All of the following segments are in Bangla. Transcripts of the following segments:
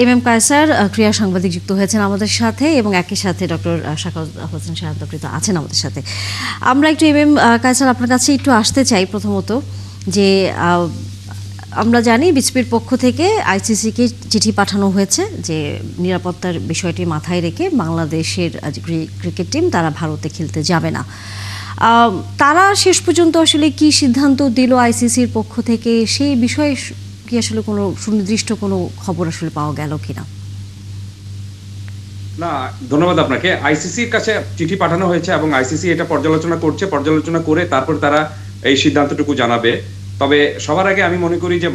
এম এম কায়সার ক্রীড়া সাংবাদিক যুক্ত হয়েছেন আমাদের সাথে এবং একই সাথে ডক্টর শাখাওয়াত হোসেন শাহাদাত আছেন আমাদের সাথে। আমরা একটু এম এম কায়সার আপনার কাছে একটু আসতে চাই। প্রথমত যে আমরা জানি বিসিবির পক্ষ থেকে আইসিসিকে চিঠি পাঠানো হয়েছে যে নিরাপত্তার বিষয়টি মাথায় রেখে বাংলাদেশের ক্রিকেট টিম তারা ভারতে খেলতে যাবে না। তারা শেষ পর্যন্ত আসলে কি সিদ্ধান্ত দিল আইসিসির পক্ষ থেকে, সেই বিষয়ে কি আসলে কোনো সুনির্দিষ্ট কোনো খবর আসলে পাওয়া গেল কিনা? না, ধন্যবাদ আপনাকে। আইসিসির কাছে চিঠি পাঠানো হয়েছে এবং আইসিসি এটা পর্যালোচনা করছে, পর্যালোচনা করে তারপর তারা এই সিদ্ধান্তটুকু জানাবে। তবে সবার আগে আমি মনে করি যে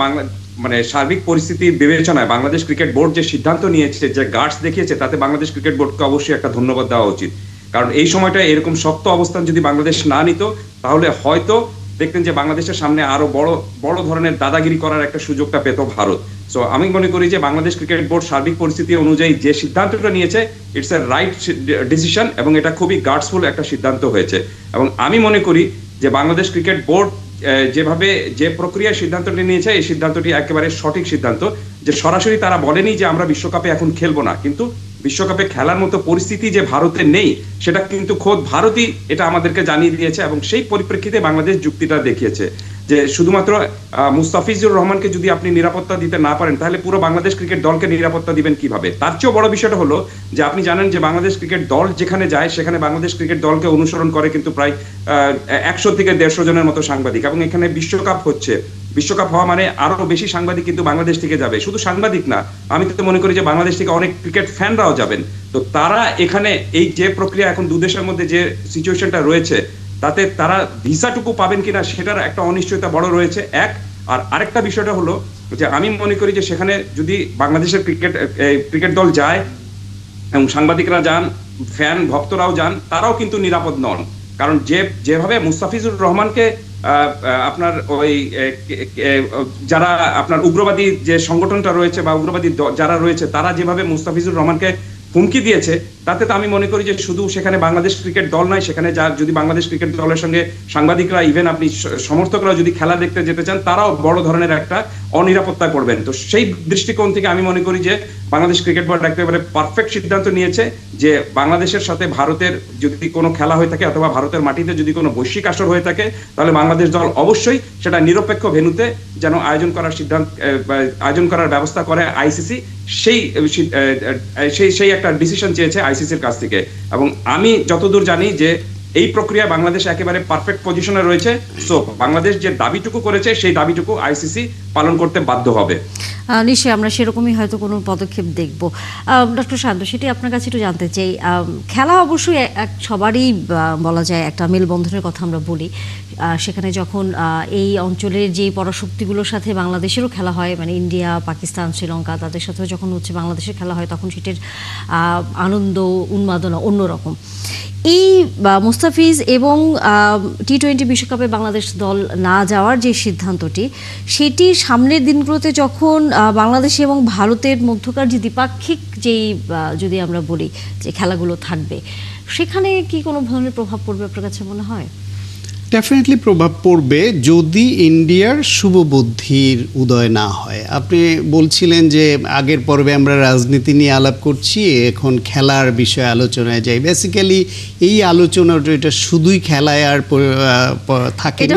সার্বিক পরিস্থিতির বিবেচনায় বাংলাদেশ ক্রিকেট বোর্ড যে সিদ্ধান্ত নিয়েছে, যে গার্ডস দেখিয়েছে, তাতে বাংলাদেশ ক্রিকেট বোর্ডকে অবশ্যই একটা ধন্যবাদ দেওয়া উচিত। কারণ এই সময়টা এরকম শক্ত অবস্থান যদি বাংলাদেশ না নিত, তাহলে হয়তো দেখতেন যে বাংলাদেশের সামনে আরো বড় বড় ধরনের দাদাগিরি করার একটা সুযোগটা পেত ভারত। সো আমি মনে করি যে বাংলাদেশ ক্রিকেট বোর্ড সার্বিক পরিস্থিতি অনুযায়ী যে সিদ্ধান্তটা নিয়েছে, ইটস এ রাইট ডিসিশন এবং এটা খুবই গার্ডসফুল একটা সিদ্ধান্ত হয়েছে। এবং আমি মনে করি যে বাংলাদেশ ক্রিকেট বোর্ড যেভাবে যে প্রক্রিয়ায় সিদ্ধান্তটি নিয়েছে, এই সিদ্ধান্তটি একেবারে সঠিক সিদ্ধান্ত। যে সরাসরি তারা বলেনি যে আমরা বিশ্বকাপে এখন খেলবো না, কিন্তু বিশ্বকাপে খেলার মতো পরিস্থিতি যে ভারতে নেই সেটা কিন্তু খোদ ভারতই এটা আমাদেরকে জানিয়ে দিয়েছে। এবং সেই পরিপ্রেক্ষিতে বাংলাদেশ যুক্তিটা দেখিয়েছে যে শুধুমাত্র মুস্তাফিজুর রহমানকে যদি আপনি নিরাপত্তা দিতে না পারেন, তাহলে পুরো বাংলাদেশ ক্রিকেট দলকে নিরাপত্তা দিবেন কিভাবে? তার চেয়েও বড় বিষয়টা হলো যে আপনি জানেন যে বাংলাদেশ ক্রিকেট দল যেখানে যায়, সেখানে বাংলাদেশ ক্রিকেট দলকে অনুসরণ করে কিন্তু প্রায় 100 থেকে 150 জনের মতো সাংবাদিক। এবং এখানে বিশ্বকাপ হচ্ছে, বিশ্বকাপ হওয়া মানে আরো বেশি সাংবাদিক কিন্তু বাংলাদেশ থেকে যাবে। শুধু সাংবাদিক না, আমি তো মনে করি যে বাংলাদেশ থেকে অনেক ক্রিকেট ফ্যানরাও যাবেন। তো তারা এখানে এই যে প্রক্রিয়া, এখন দু দেশের মধ্যে যে সিচুয়েশনটা রয়েছে, তাতে তারা ভিসাটুকু পাবেন কিনা সেটার একটা অনিশ্চয়তা বড় রয়েছে। আর আরেকটা বিষয়টা হলো যে আমি মনে করি যে সেখানে যদি বাংলাদেশের ক্রিকেট দল যায় এবং সাংবাদিকরা যান, ফ্যান ভক্তরাও যান, তারাও কিন্তু নিরাপদ নন। কারণ যেভাবে মুস্তাফিজুর রহমানকে আপনার ওই যারা আপনার উগ্রবাদী যে সংগঠনটা রয়েছে বা উগ্রবাদী যারা রয়েছে, তারা যেভাবে মুস্তাফিজুর রহমানকে হুমকি দিয়েছে, তাতে তো আমি মনে করি যে শুধু সেখানে বাংলাদেশ ক্রিকেট দল নয়, সেখানে যদি বাংলাদেশ ক্রিকেট দলের সঙ্গে সাংবাদিকরা, ইভেন আপনি সমর্থকরা যদি খেলা দেখতে যেতে চান, তারাও বড় ধরনের একটা অনিরাপত্তায় পড়বেন। তো সেই দৃষ্টিকোণ থেকে আমি মনে করি যে বাংলাদেশ ক্রিকেট বোর্ড একেবারে পারফেক্ট সিদ্ধান্ত নিয়েছে যে বাংলাদেশের সাথে ভারতের যদি কোনো খেলা হয়ে থাকে অথবা ভারতের মাটিতে যদি কোনো বৈশ্বিক আসর হয়ে থাকে, তাহলে বাংলাদেশ দল অবশ্যই সেটা নিরপেক্ষ ভেন্যুতে যেন আয়োজন করার ব্যবস্থা করে আইসিসি। সেই একটা ডিসিশন চেয়েছে আইসিসির কাছ থেকে। এবং আমি যতদূর জানি যে এই প্রক্রিয়ায় বাংলাদেশ একেবারে পারফেক্ট পজিশনে রয়েছে। সো বাংলাদেশ যে দাবিটুকু করেছে, সেই দাবিটুকু আইসিসি পালন করতে বাধ্য হবে। নিশ্চয়ই আমরা সেরকমই হয়তো কোনো পদক্ষেপ দেখব। ডক্টর শান্ত, সেটি আপনার কাছে একটু জানতে চাই। খেলা অবশ্যই সবারই বলা যায় একটা মেলবন্ধনের কথা আমরা বলি। সেখানে যখন এই অঞ্চলের যে পরাশক্তিগুলোর সাথে বাংলাদেশেরও খেলা হয়, মানে ইন্ডিয়া, পাকিস্তান, শ্রীলঙ্কা, তাদের সাথেও যখন বাংলাদেশের খেলা হয়, তখন সেটির আনন্দ উন্মাদনা অন্যরকম। এই মুস্তাফিজ এবং টি-20 বিশ্বকাপে বাংলাদেশ দল না যাওয়ার যে সিদ্ধান্তটি, সেটি সামনের দিনগুলোতে যখন বাংলাদেশ এবং ভারতের মধ্যকার যে দ্বিপাক্ষিক যেই যদি আমরা বলি যে খেলাগুলো থাকবে, সেখানে কি কোনো ধরনের প্রভাব পড়বে আপনার কাছে মনে হয়? ডেফিনেটলি প্রভাব পড়বে যদি ইন্ডিয়ার শুভবুদ্ধির উদয় না হয়। আপনি বলছিলেন যে আগের পর্বে আমরা রাজনীতি নিয়ে আলাপ করছি, এখন খেলার বিষয়ে আলোচনায় যাই। বেসিক্যালি এই আলোচনাটা এটা শুধুই খেলায় আর থাকে না,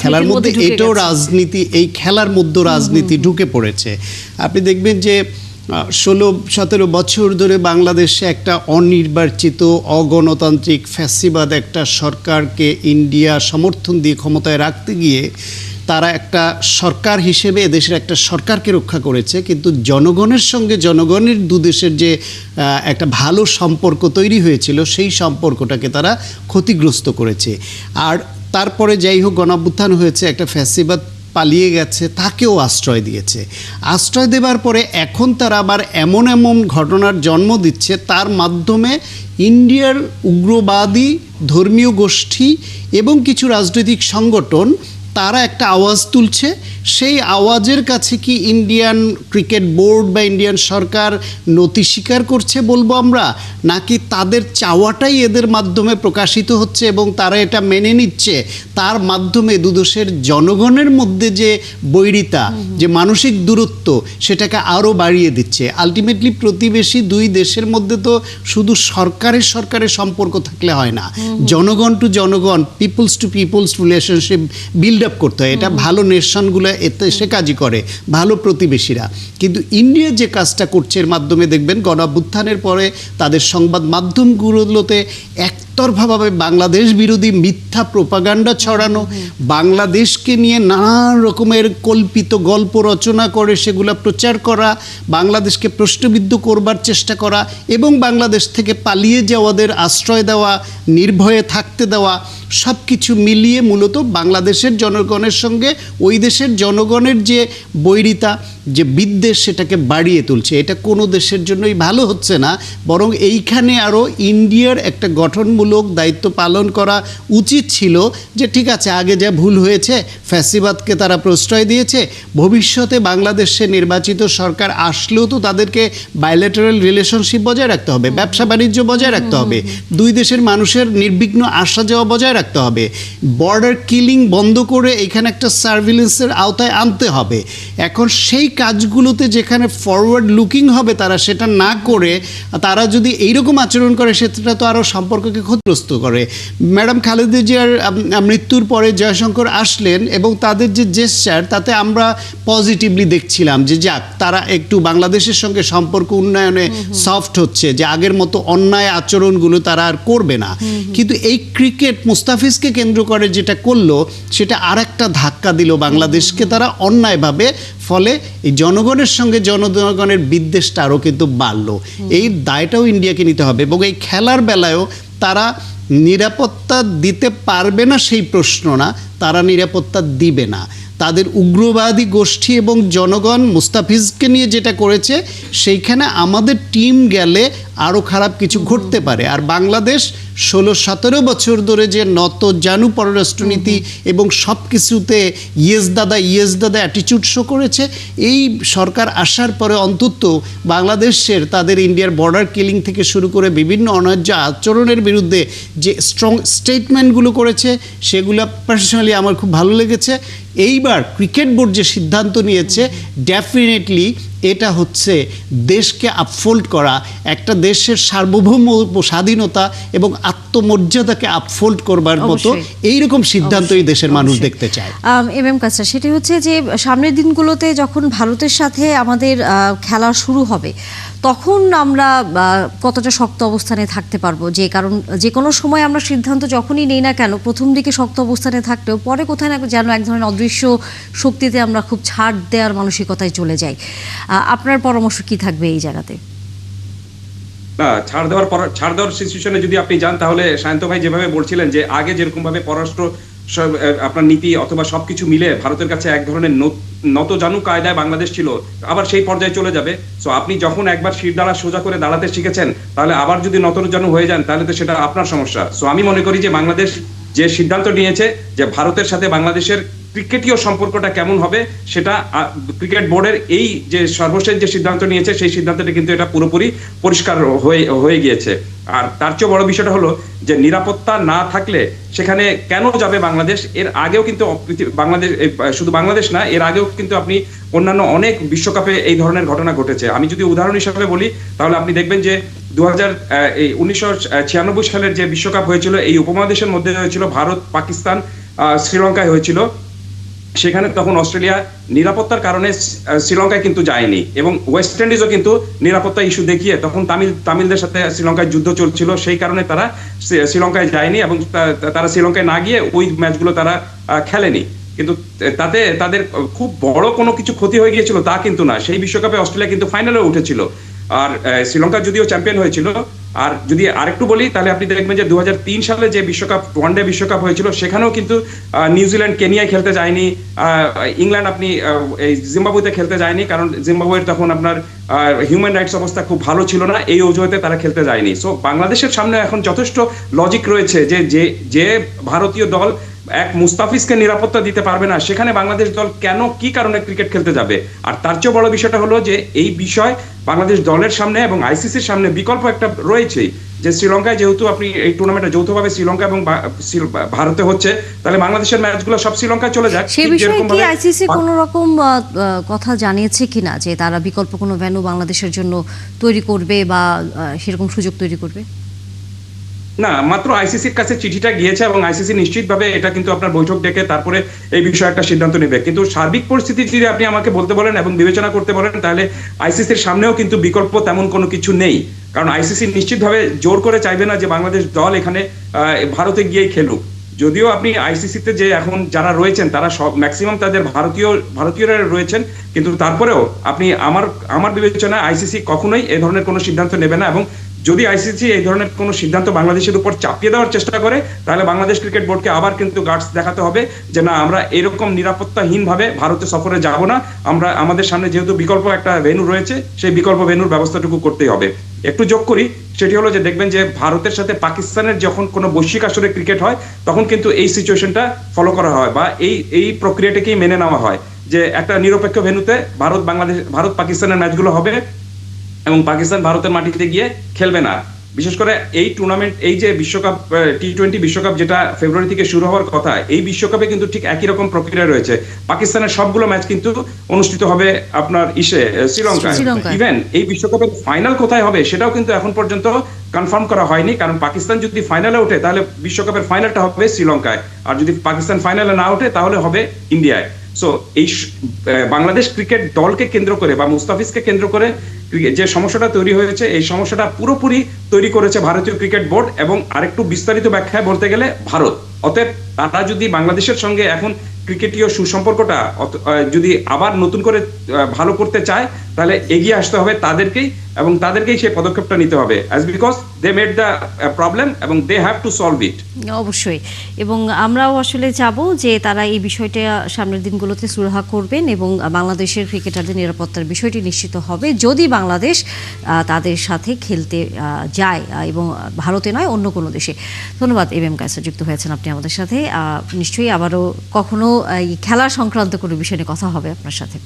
খেলার মধ্যে এটাও রাজনীতি, এই খেলার মধ্যে রাজনীতি ঢুকে পড়েছে। আপনি দেখবেন যে 16-17 বছর ধরে বাংলাদেশে একটা অনির্বাচিত অগণতান্ত্রিক ফ্যাসিবাদ একটা সরকারকে ইন্ডিয়া সমর্থন দিয়ে ক্ষমতায় রাখতে গিয়ে তারা একটা সরকার হিসেবে এদেশের একটা সরকারকে রক্ষা করেছে, কিন্তু জনগণের সঙ্গে জনগণের দুদেশের যে একটা ভালো সম্পর্ক তৈরি হয়েছিল, সেই সম্পর্কটাকে তারা ক্ষতিগ্রস্ত করেছে। আর তারপরে যাই হোক গণঅভ্যুত্থান হয়েছে, একটা ফ্যাসিবাদ পালিয়ে গেছে, তাকেও আশ্রয় দিয়েছে। আশ্রয় দেওয়ার পরে এখন তারা আবার এমন এমন ঘটনার জন্ম দিচ্ছে, তার মাধ্যমে ইন্ডিয়ার উগ্রবাদী ধর্মীয় গোষ্ঠী এবং কিছু রাজনৈতিক সংগঠন তারা একটা আওয়াজ তুলছে, সেই আওয়াজের কাছে কি ইন্ডিয়ান ক্রিকেট বোর্ড বা ইন্ডিয়ান সরকার নতি স্বীকার করছে বলবো আমরা, নাকি তাদের চাওয়াটাই এদের মাধ্যমে প্রকাশিত হচ্ছে এবং তারা এটা মেনে নিচ্ছে, তার মাধ্যমে দুদেশের জনগণের মধ্যে যে বৈরিতা, যে মানসিক দূরত্ব, সেটাকে আরও বাড়িয়ে দিচ্ছে। আলটিমেটলি প্রতিবেশী দুই দেশের মধ্যে তো শুধু সরকারের সম্পর্ক থাকলে হয় না, জনগণ টু জনগণ, peoples to peoples relationship build up করতে হয়। এটা ভালো নেশনগুলো এতে সে কাজই করে, ভালো প্রতিবেশীরা। কিন্তু ইন্ডিয়া যে কাজটা করছে এর মাধ্যমে দেখবেন গণঅভ্যুত্থানের পরে তাদের সংবাদ মাধ্যমগুলোতে একতরফাভাবে বাংলাদেশ বিরোধী মিথ্যা প্রোপাগান্ডা ছড়ানো, বাংলাদেশকে নিয়ে নানান রকমের কল্পিত গল্প রচনা করে সেগুলো প্রচার করা, বাংলাদেশকে প্রশ্নবিদ্ধ করবার চেষ্টা করা এবং বাংলাদেশ থেকে পালিয়ে যাওয়াদের আশ্রয় দেওয়া, নির্ভয়ে থাকতে দেওয়া, সব কিছু মিলিয়ে মূলত বাংলাদেশের জনগণের সঙ্গে ওই দেশের জনগণের যে বৈরিতা, যে বিদ্বেষ, সেটাকে বাড়িয়ে তুলছে। এটা কোনো দেশের জন্যই ভালো হচ্ছে না, বরং এইখানে আরও ইন্ডিয়ার একটা গঠনমূলক দায়িত্ব পালন করা উচিত ছিল যে ঠিক আছে, আগে যা ভুল হয়েছে, ফ্যাসিবাদকে তারা প্রশ্রয় দিয়েছে, ভবিষ্যতে বাংলাদেশে নির্বাচিত সরকার আসলেও তো তাদেরকে বাইলেটারাল রিলেশনশিপ বজায় রাখতে হবে, ব্যবসা বাণিজ্য বজায় রাখতে হবে, দুই দেশের মানুষের নির্বিঘ্ন আসা যাওয়া বজায় রাখতে হবে, বর্ডার কিলিং বন্ধ করে এখানে একটা সার্ভিলেন্সের আওতায় আনতে হবে। এখন সেই কাজগুলোতে যেখানে ফরওয়ার্ড লুকিং হবে তারা সেটা না করে তারা যদি এইরকম আচরণ করে, সেটা তো আরও সম্পর্ককে ক্ষতিগ্রস্ত করে। ম্যাডাম খালেদা জিয়ার মৃত্যুর পরে জয়শঙ্কর আসলেন এবং তাদের যে জেস্চার, তাতে আমরা পজিটিভলি দেখছিলাম যে যাক, তারা একটু বাংলাদেশের সঙ্গে সম্পর্ক উন্নয়নে সফট হচ্ছে, যে আগের মতো অন্যায় আচরণগুলো তারা আর করবে না। কিন্তু এই ক্রিকেট মুস্তাফিজকে কেন্দ্র করে যেটা করলো, সেটা আর একটা ধাক্কা দিল বাংলাদেশকে তারা অন্যায়ভাবে। ফলে এই জনগণের সঙ্গে জনগণের বিদ্বেষটা আরও কিন্তু বাড়লো। এই দায়টাও ইন্ডিয়াকে নিতে হবে এবং এই খেলার বেলায়ও তারা নিরাপত্তা দিতে পারবে না সেই প্রশ্ন না, তারা নিরাপত্তা দিবে না। তাদের উগ্রবাদী গোষ্ঠী এবং জনগণ মুস্তাফিজকে নিয়ে যেটা করেছে, সেইখানে আমাদের টিম গেলে আরও খারাপ কিছু ঘটতে পারে। আর বাংলাদেশ 16-17 বছর ধরে যে নত জানু পররাষ্ট্রনীতি এবং সব কিছুতে ইয়েস দাদা অ্যাটিচিউড শো করেছে, এই সরকার আসার পরে অন্তত বাংলাদেশের তাদের ইন্ডিয়ার বর্ডার কিলিং থেকে শুরু করে বিভিন্ন অন্যায্য আচরণের বিরুদ্ধে যে স্ট্রং স্টেটমেন্টগুলো করেছে, সেগুলো পার্সোনালি আমার খুব ভালো লেগেছে। এইবার ক্রিকেট বোর্ড যে সিদ্ধান্ত নিয়েছে, ডেফিনেটলি এটা হচ্ছে দেশকে আপফোল্ড করা, একটা দেশের সার্বভৌম স্বাধীনতা এবং আত্মমর্যাদাকে আপফোল্ড করবার মতো এইরকম সিদ্ধান্তই দেশের মানুষ দেখতে চায়। এম কাসরা, সেটি হচ্ছে যে সামনের দিনগুলোতে যখন ভারতের সাথে আমাদের খেলা শুরু হবে, তখন আমরা কতটা শক্ত অবস্থানে থাকতে পারবো, যে কারণ যে কোনো সময় আমরা সিদ্ধান্ত যখনই নেই না কেন, প্রথম দিকে শক্ত অবস্থানে থাকলেও পরে কোথায় না যেন এক ধরনের অদৃশ্য শক্তিতে আমরা খুব ছাড় দেওয়ার মানসিকতায় চলে যাই। আপনার পরামর্শ কি থাকবে এই জায়গাতে? না, ছাড় দেওয়ার সিচুয়েশনে যদি আপনি যান, তাহলে শান্ত ভাই যেভাবে বলছিলেন যে আগে যেরকম ভাবে পররাষ্ট্র আপনার নীতি অথবা সবকিছু মিলে ভারতের কাছে এক ধরনের নত জানু কায়দায় বাংলাদেশ ছিল, আবার সেই পর্যায়ে চলে যাবে। সো আপনি যখন একবার শিরদাঁড়া সোজা করে দাঁড়াতে শিখেছেন, তাহলে আবার যদি নত জানু হয়ে যান, তাহলে তো সেটা আপনার সমস্যা। সো আমি মনে করি যে বাংলাদেশ যে সিদ্ধান্ত নিয়েছে যে ভারতের সাথে বাংলাদেশের ক্রিকেটীয় সম্পর্কটা কেমন হবে, সেটা ক্রিকেট বোর্ডের এই যে সর্বশেষ যে সিদ্ধান্ত নিয়েছে, সেই সিদ্ধান্তটা কিন্তু এটা পুরোপুরি পরিষ্কার হয়ে গিয়েছে। আর তার চেয়ে বড় বিষয়টা হলো যে নিরাপত্তা না থাকলে সেখানে কেন যাবে বাংলাদেশ? এর আগেও কিন্তু বাংলাদেশ, শুধু বাংলাদেশ না, এর আগেও কিন্তু আপনি অন্যান্য অনেক বিশ্বকাপে এই ধরনের ঘটনা ঘটেছে। আমি যদি উদাহরণ হিসাবে বলি, তাহলে আপনি দেখবেন যে 1996 সালের যে বিশ্বকাপ হয়েছিল, এই উপমহাদেশের মধ্যে হয়েছিল, ভারত, পাকিস্তান, শ্রীলঙ্কায় হয়েছিল। সেখানে তখন অস্ট্রেলিয়া নিরাপত্তার কারণে শ্রীলঙ্কায় কিন্তু যায়নি, এবং ওয়েস্ট ইন্ডিজও কিন্তু নিরাপত্তা ইস্যু দেখিয়ে তখন তামিলদের সাথে শ্রীলঙ্কায় যুদ্ধ চলছিল, সেই কারণে তারা শ্রীলঙ্কায় যায়নি এবং তারা শ্রীলঙ্কায় না গিয়ে ওই ম্যাচগুলো তারা খেলেনি। কিন্তু তাতে তাদের খুব বড় কোনো কিছু ক্ষতি হয়ে গিয়েছিল তা কিন্তু না। সেই বিশ্বকাপে অস্ট্রেলিয়া কিন্তু ফাইনালে উঠেছিল, আর শ্রীলঙ্কা যদিও চ্যাম্পিয়ন হয়েছিল। আর যদি আরেকটু বলি, তাহলে আপনি দেখবেন যে 2003 সালে যে বিশ্বকাপ, ওয়ানডে বিশ্বকাপ হয়েছিল, সেখানেও কিন্তু নিউজিল্যান্ড কেনিয়ায় খেলতে যায়নি, ইংল্যান্ড আপনি এই জিম্বাবুয়েতে খেলতে যায়নি, কারণ জিম্বাবুয়ের তখন আপনার হিউম্যান রাইটস অবস্থা খুব ভালো ছিল না, এই অজুহাতে তারা খেলতে যায়নি। সো বাংলাদেশের সামনে এখন যথেষ্ট লজিক রয়েছে যে ভারতীয় দল এক মুস্তাফিজকে নিরাপত্তা দিতে পারবে না, সেখানে বাংলাদেশ দল কেন কি কারণে ক্রিকেট খেলতে যাবে? আর তার চেয়ে বড় বিষয়টা হলো যে এই বিষয় বাংলাদেশ দলের সামনে এবং আইসিসির সামনে বিকল্প একটা রয়েছেই, যে শ্রীলঙ্কায় যেহেতু আপনি এই টুর্নামেন্টে যৌথভাবে শ্রীলঙ্কা এবং ভারতে হচ্ছে, তাহলে বাংলাদেশের ম্যাচগুলো সব শ্রীলঙ্কায় চলে যাক। সেই বিষয়ে কি আইসিসি কোনো রকম কথা জানিয়েছে কিনা যে তারা বিকল্প কোনো ভেন্যু বাংলাদেশের জন্য তৈরি করবে বা সেরকম সুযোগ তৈরি করবে? না, মাত্র আইসিসির কাছে চিঠিটা গিয়েছে এবং আইসিসি নিশ্চিতভাবে এটা কিন্তু আপনার বৈঠক ডেকে তারপরে এই বিষয়ে একটা সিদ্ধান্ত নেবে। কিন্তু সার্বিক পরিস্থিতি যদি আপনি আমাকে বলতে বলেন এবং বিবেচনা করতে বলেন, তাহলে আইসিসির সামনেও কিন্তু বিকল্প তেমন কোনো কিছু নেই। কারণ আইসিসি নিশ্চিতভাবে জোর করে চাইবে না যে বাংলাদেশ দল এখানে ভারতে গিয়েই খেলুক। যদিও আপনি আইসিসিতে যে এখন যারা রয়েছেন তারা সব ম্যাক্সিমাম তাদের ভারতীয়রা রয়েছেন, কিন্তু তারপরেও আপনি আমার বিবেচনায় আইসিসি কখনোই এ ধরনের কোনো সিদ্ধান্ত নেবে না। এবং যদি আইসিসি এই ধরনের কোনো সিদ্ধান্ত বাংলাদেশের উপর চাপিয়ে দেওয়ার চেষ্টা করে, তাহলে বাংলাদেশ ক্রিকেট বোর্ডকে আবার কিন্তু গার্ডস দেখাতে হবে যে না, আমরা এরকম নিরাপত্তাহীনভাবে ভারতে সফরে যাব না। আমরা আমাদের সামনে যেহেতু বিকল্প একটা ভেন্যু রয়েছে, সেই বিকল্প ভেন্যুর ব্যবস্থাটুকু করতেই হবে। একটু যোগ করি, সেটি হলো যে দেখবেন যে ভারতের সাথে পাকিস্তানের যখন কোনো বৈশ্বিক আসরে ক্রিকেট হয়, তখন কিন্তু এই সিচুয়েশনটা ফলো করা হয় বা এই প্রক্রিয়াটাকেই মেনে নেওয়া হয় যে একটা নিরপেক্ষ ভেন্যুতে ভারত পাকিস্তানের ম্যাচগুলো হবে এবং পাকিস্তান ভারতের মাটিতে গিয়ে খেলবে না। বিশেষ করে এই টুর্নামেন্ট, এই যে বিশ্বকাপ টি-20 বিশ্বকাপ যেটা ফেব্রুয়ারি থেকে শুরু হওয়ার কথা, এই বিশ্বকাপে কিন্তু ঠিক একই রকম প্রক্রিয়া রয়েছে। পাকিস্তানের সবগুলো ম্যাচ কিন্তু অনুষ্ঠিত হবে আপনার শ্রীলঙ্কায়। ইভেন এই বিশ্বকাপের ফাইনাল কোথায় হবে সেটাও কিন্তু এখন পর্যন্ত কনফার্ম করা হয়নি, কারণ পাকিস্তান যদি ফাইনালে ওঠে তাহলে বিশ্বকাপের ফাইনালটা হবে শ্রীলঙ্কায়, আর যদি পাকিস্তান ফাইনালে না ওঠে তাহলে হবে ইন্ডিয়ায়। সো এই বাংলাদেশ ক্রিকেট দলকে কেন্দ্র করে বা মুস্তাফিজকে কেন্দ্র করে যে সমস্যাটা তৈরি হয়েছে, এই সমস্যাটা পুরোপুরি তৈরি করেছে ভারতীয় ক্রিকেট বোর্ড এবং আরেকটু বিস্তারিত ব্যাখ্যায় বলতে গেলে ভারত। অতএব তারা যদি বাংলাদেশের সঙ্গে এখন ক্রিকেটীয় সুসম্পর্কটা যদি আবার নতুন করে ভালো করতে চায়, তাহলে এগিয়ে আসতে হবে তাদেরকেই, এবং তাদেরকেই সেই পদক্ষেপটা নিতে হবে, as because they made the problem এবং they have to solve it. অবশ্যই, এবং আমরাও আসলে চাবো যে তারা এই বিষয়টা সামনের দিনগুলোতে সুরাহা করবেন এবং বাংলাদেশের ক্রিকেটারদের নিরাপত্তার বিষয়টি নিশ্চিত হবে যদি বাংলাদেশ তাদের সাথে খেলতে যায়, এবং ভারতে নয় অন্য কোনো দেশে। ধন্যবাদ এম এম কায়সার, যুক্ত হয়েছেন আপনি আমাদের সাথে। নিশ্চয়ই আবারও কখনো এই খেলা সংক্রান্ত কোনো বিষয় নিয়ে কথা হবে আপনার সাথে।